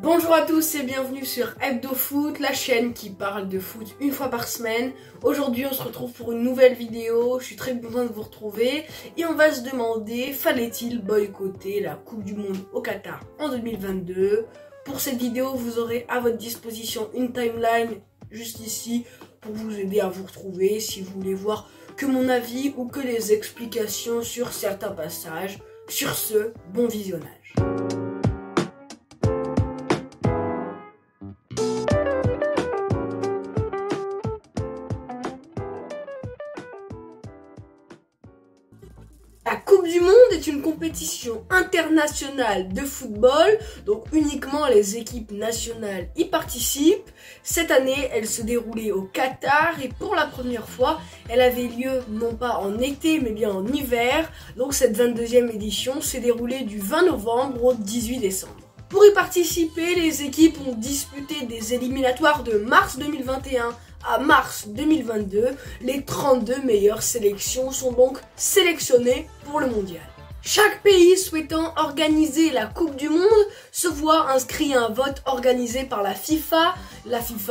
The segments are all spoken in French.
Bonjour à tous et bienvenue sur HebdoFoot, la chaîne qui parle de foot une fois par semaine. Aujourd'hui on se retrouve pour une nouvelle vidéo, je suis très content de vous retrouver et on va se demander, fallait-il boycotter la Coupe du Monde au Qatar en 2022? Pour cette vidéo vous aurez à votre disposition une timeline juste ici pour vous aider à vous retrouver si vous voulez voir que mon avis ou que les explications sur certains passages. Sur ce, bon visionnage. La Coupe du Monde est une compétition internationale de football, donc uniquement les équipes nationales y participent. Cette année, elle se déroulait au Qatar et pour la première fois, elle avait lieu non pas en été mais bien en hiver. Donc cette 22e édition s'est déroulée du 20 novembre au 18 décembre. Pour y participer, les équipes ont disputé des éliminatoires de mars 2021 à mars 2022. Les 32 meilleures sélections sont donc sélectionnées pour le mondial. Chaque pays souhaitant organiser la Coupe du Monde se voit inscrit un vote organisé par la FIFA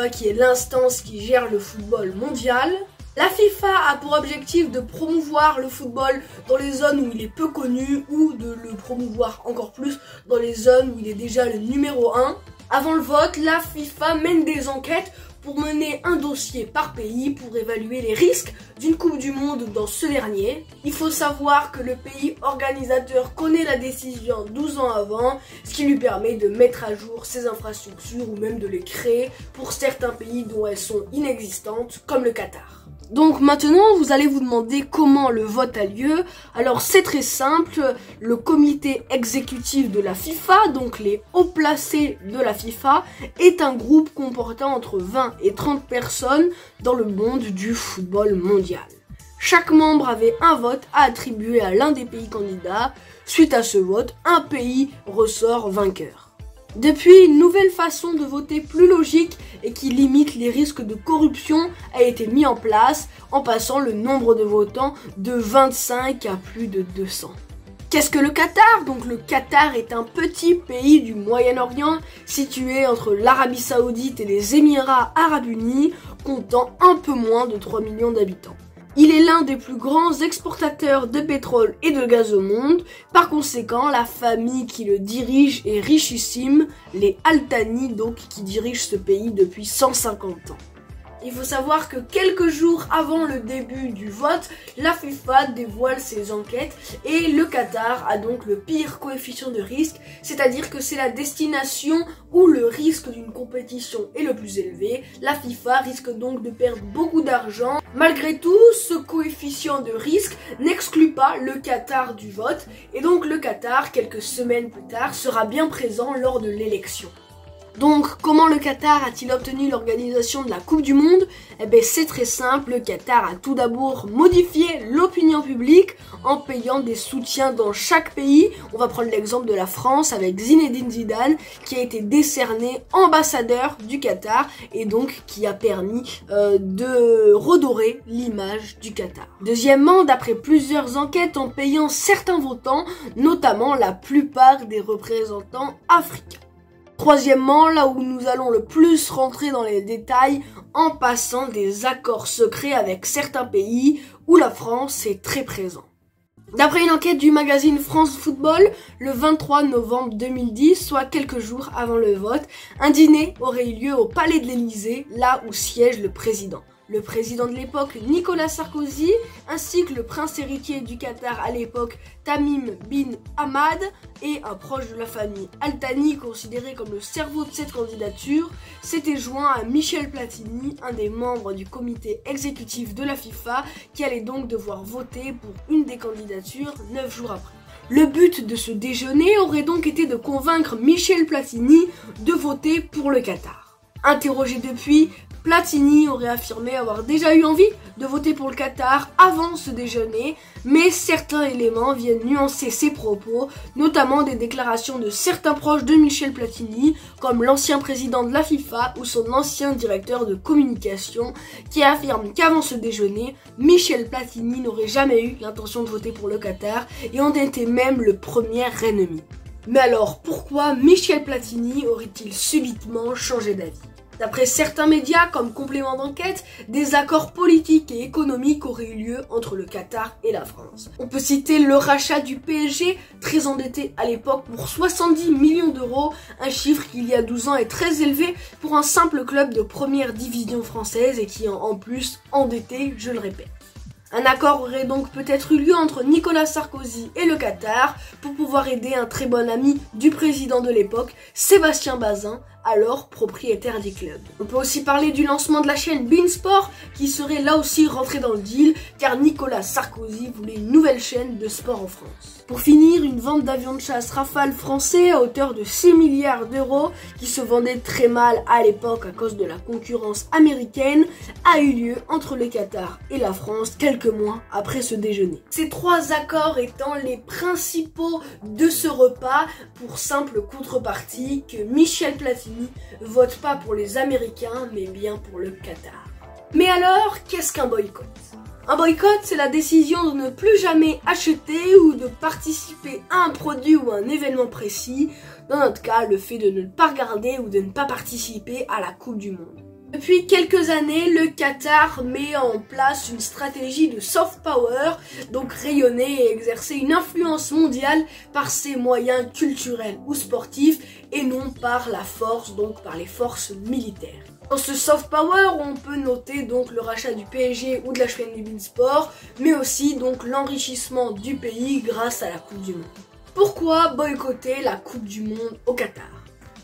qui est l'instance qui gère le football mondial. La FIFA a pour objectif de promouvoir le football dans les zones où il est peu connu ou de le promouvoir encore plus dans les zones où il est déjà le numéro 1. Avant le vote, la FIFA mène des enquêtes pour mener un dossier par pays pour évaluer les risques d'une Coupe du Monde dans ce dernier. Il faut savoir que le pays organisateur connaît la décision 12 ans avant, ce qui lui permet de mettre à jour ses infrastructures ou même de les créer pour certains pays dont elles sont inexistantes, comme le Qatar. Donc maintenant, vous allez vous demander comment le vote a lieu. Alors c'est très simple, le comité exécutif de la FIFA, donc les hauts placés de la FIFA, est un groupe comportant entre 20 et 30 personnes dans le monde du football mondial. Chaque membre avait un vote à attribuer à l'un des pays candidats. Suite à ce vote, un pays ressort vainqueur. Depuis, une nouvelle façon de voter plus logique et qui limite les risques de corruption a été mise en place en passant le nombre de votants de 25 à plus de 200. Qu'est-ce que le Qatar? Donc le Qatar est un petit pays du Moyen-Orient situé entre l'Arabie Saoudite et les Émirats Arabes Unis, comptant un peu moins de 3 millions d'habitants. Il est l'un des plus grands exportateurs de pétrole et de gaz au monde. Par conséquent, la famille qui le dirige est richissime, les Al Thani donc qui dirigent ce pays depuis 150 ans. Il faut savoir que quelques jours avant le début du vote, la FIFA dévoile ses enquêtes et le Qatar a donc le pire coefficient de risque, c'est-à-dire que c'est la destination où le risque d'une compétition est le plus élevé. La FIFA risque donc de perdre beaucoup d'argent. Malgré tout, ce coefficient de risque n'exclut pas le Qatar du vote et donc le Qatar, quelques semaines plus tard, sera bien présent lors de l'élection. Donc, comment le Qatar a-t-il obtenu l'organisation de la Coupe du Monde? Eh bien, c'est très simple, le Qatar a tout d'abord modifié l'opinion publique en payant des soutiens dans chaque pays. On va prendre l'exemple de la France avec Zinedine Zidane qui a été décerné ambassadeur du Qatar et donc qui a permis de redorer l'image du Qatar. Deuxièmement, d'après plusieurs enquêtes en payant certains votants, notamment la plupart des représentants africains. Troisièmement, là où nous allons le plus rentrer dans les détails, en passant des accords secrets avec certains pays où la France est très présente. D'après une enquête du magazine France Football, le 23 novembre 2010, soit quelques jours avant le vote, un dîner aurait eu lieu au Palais de l'Élysée, là où siège le président. Le président de l'époque, Nicolas Sarkozy, ainsi que le prince héritier du Qatar à l'époque, Tamim bin Hamad, et un proche de la famille Al Thani, considéré comme le cerveau de cette candidature, s'était joint à Michel Platini, un des membres du comité exécutif de la FIFA, qui allait donc devoir voter pour une des candidatures 9 jours après. Le but de ce déjeuner aurait donc été de convaincre Michel Platini de voter pour le Qatar. Interrogé depuis, Platini aurait affirmé avoir déjà eu envie de voter pour le Qatar avant ce déjeuner, mais certains éléments viennent nuancer ses propos, notamment des déclarations de certains proches de Michel Platini, comme l'ancien président de la FIFA ou son ancien directeur de communication, qui affirme qu'avant ce déjeuner, Michel Platini n'aurait jamais eu l'intention de voter pour le Qatar et en était même le premier ennemi. Mais alors, pourquoi Michel Platini aurait-il subitement changé d'avis? D'après certains médias, comme complément d'enquête, des accords politiques et économiques auraient eu lieu entre le Qatar et la France. On peut citer le rachat du PSG, très endetté à l'époque pour 70 millions d'euros, un chiffre qui il y a 12 ans est très élevé pour un simple club de première division française et qui est en plus endetté, je le répète. Un accord aurait donc peut-être eu lieu entre Nicolas Sarkozy et le Qatar pour pouvoir aider un très bon ami du président de l'époque, Sébastien Bazin, alors propriétaire du club. On peut aussi parler du lancement de la chaîne beIN Sport qui serait là aussi rentré dans le deal car Nicolas Sarkozy voulait une nouvelle chaîne de sport en France. Pour finir, une vente d'avions de chasse Rafale français à hauteur de 6 milliards d'euros qui se vendait très mal à l'époque à cause de la concurrence américaine a eu lieu entre le Qatar et la France quelques mois après ce déjeuner. Ces trois accords étant les principaux de ce repas pour simple contrepartie que Michel Platini vote pas pour les Américains mais bien pour le Qatar. Mais alors, qu'est-ce qu'un boycott? Un boycott, c'est la décision de ne plus jamais acheter ou de participer à un produit ou à un événement précis. Dans notre cas, le fait de ne pas regarder ou de ne pas participer à la Coupe du Monde. Depuis quelques années, le Qatar met en place une stratégie de soft power, donc rayonner et exercer une influence mondiale par ses moyens culturels ou sportifs et non par la force, donc par les forces militaires. Dans ce soft power, on peut noter donc le rachat du PSG ou de la chaîne beIN Sport, mais aussi donc l'enrichissement du pays grâce à la Coupe du Monde. Pourquoi boycotter la Coupe du Monde au Qatar?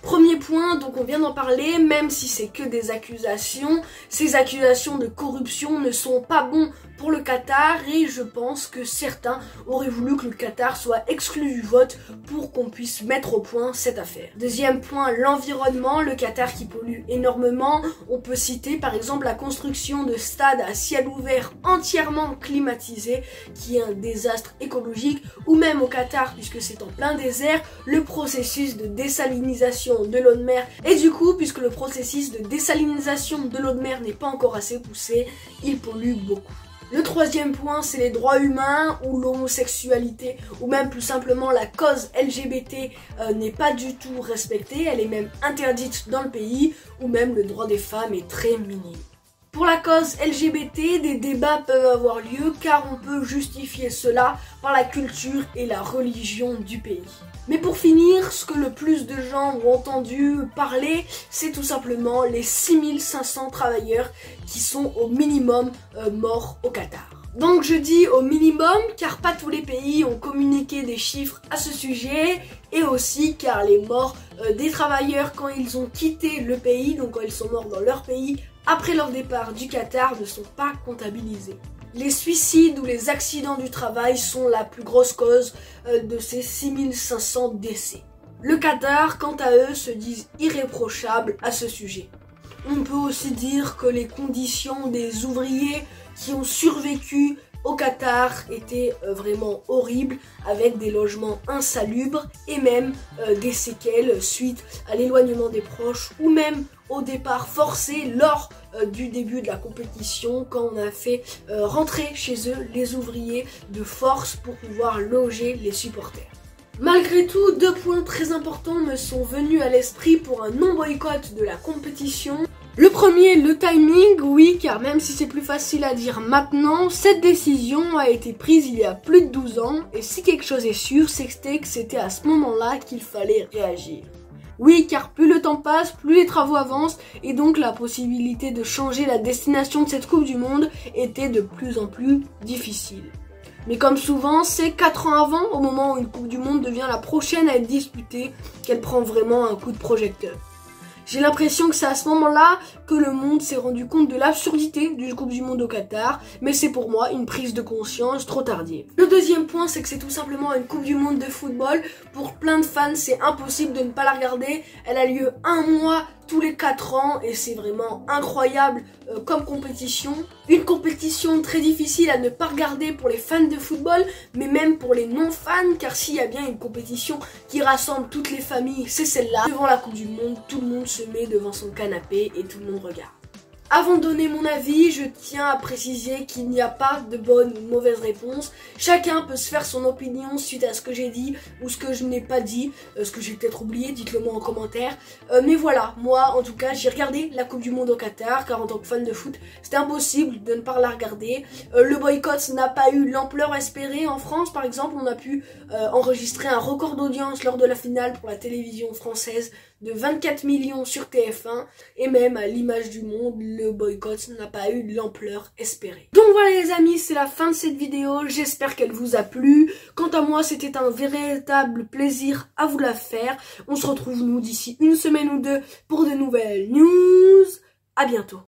Premier point, donc on vient d'en parler, même si c'est que des accusations, ces accusations de corruption ne sont pas bons pour le Qatar et je pense que certains auraient voulu que le Qatar soit exclu du vote pour qu'on puisse mettre au point cette affaire. Deuxième point, l'environnement, le Qatar qui pollue énormément. On peut citer par exemple la construction de stades à ciel ouvert entièrement climatisés qui est un désastre écologique ou même au Qatar puisque c'est en plein désert, le processus de désalinisation de l'eau de mer et du coup puisque le processus de désalinisation de l'eau de mer n'est pas encore assez poussé, il pollue beaucoup. Le troisième point, c'est les droits humains ou l'homosexualité ou même plus simplement la cause LGBT n'est pas du tout respectée, elle est même interdite dans le pays ou même le droit des femmes est très minime. Pour la cause LGBT, des débats peuvent avoir lieu car on peut justifier cela par la culture et la religion du pays. Mais pour finir, ce que le plus de gens ont entendu parler, c'est tout simplement les 6500 travailleurs qui sont au minimum morts au Qatar. Donc je dis au minimum car pas tous les pays ont communiqué des chiffres à ce sujet et aussi car les morts des travailleurs quand ils ont quitté le pays, donc quand ils sont morts dans leur pays après leur départ du Qatar ne sont pas comptabilisés. Les suicides ou les accidents du travail sont la plus grosse cause de ces 6500 décès. Le Qatar, quant à eux, se disent irréprochables à ce sujet. On peut aussi dire que les conditions des ouvriers qui ont survécu au Qatar étaient vraiment horribles, avec des logements insalubres et même des séquelles suite à l'éloignement des proches ou même au départ forcé lors du début de la compétition quand on a fait rentrer chez eux les ouvriers de force pour pouvoir loger les supporters. Malgré tout, deux points très importants me sont venus à l'esprit pour un non-boycott de la compétition. Le premier, le timing, oui, car même si c'est plus facile à dire maintenant, cette décision a été prise il y a plus de 12 ans, et si quelque chose est sûr, c'est que c'était à ce moment-là qu'il fallait réagir. Oui, car plus le temps passe, plus les travaux avancent, et donc la possibilité de changer la destination de cette Coupe du Monde était de plus en plus difficile. Mais comme souvent, c'est 4 ans avant, au moment où une Coupe du Monde devient la prochaine à être disputée, qu'elle prend vraiment un coup de projecteur. J'ai l'impression que c'est à ce moment-là que le monde s'est rendu compte de l'absurdité d'une Coupe du Monde au Qatar, mais c'est pour moi une prise de conscience trop tardive. Le deuxième point, c'est que c'est tout simplement une Coupe du Monde de football. Pour plein de fans, c'est impossible de ne pas la regarder. Elle a lieu un mois tous les 4 ans et c'est vraiment incroyable comme compétition. Une compétition très difficile à ne pas regarder pour les fans de football, mais même pour les non-fans, car s'il y a bien une compétition qui rassemble toutes les familles, c'est celle-là. Devant la Coupe du Monde, tout le monde se met devant son canapé et tout le monde regarde. Avant de donner mon avis, je tiens à préciser qu'il n'y a pas de bonne ou de mauvaise réponse. Chacun peut se faire son opinion suite à ce que j'ai dit ou ce que je n'ai pas dit, ce que j'ai peut-être oublié, dites-le moi en commentaire. Mais voilà, moi en tout cas, j'ai regardé la Coupe du Monde au Qatar, car en tant que fan de foot, c'était impossible de ne pas la regarder. Le boycott n'a pas eu l'ampleur espérée en France, par exemple. On a pu enregistrer un record d'audience lors de la finale pour la télévision française de 24 millions sur TF1, et même à l'image du monde, le boycott n'a pas eu l'ampleur espérée. Donc voilà les amis, c'est la fin de cette vidéo, j'espère qu'elle vous a plu. Quant à moi, c'était un véritable plaisir à vous la faire. On se retrouve nous d'ici une semaine ou deux pour de nouvelles news. À bientôt.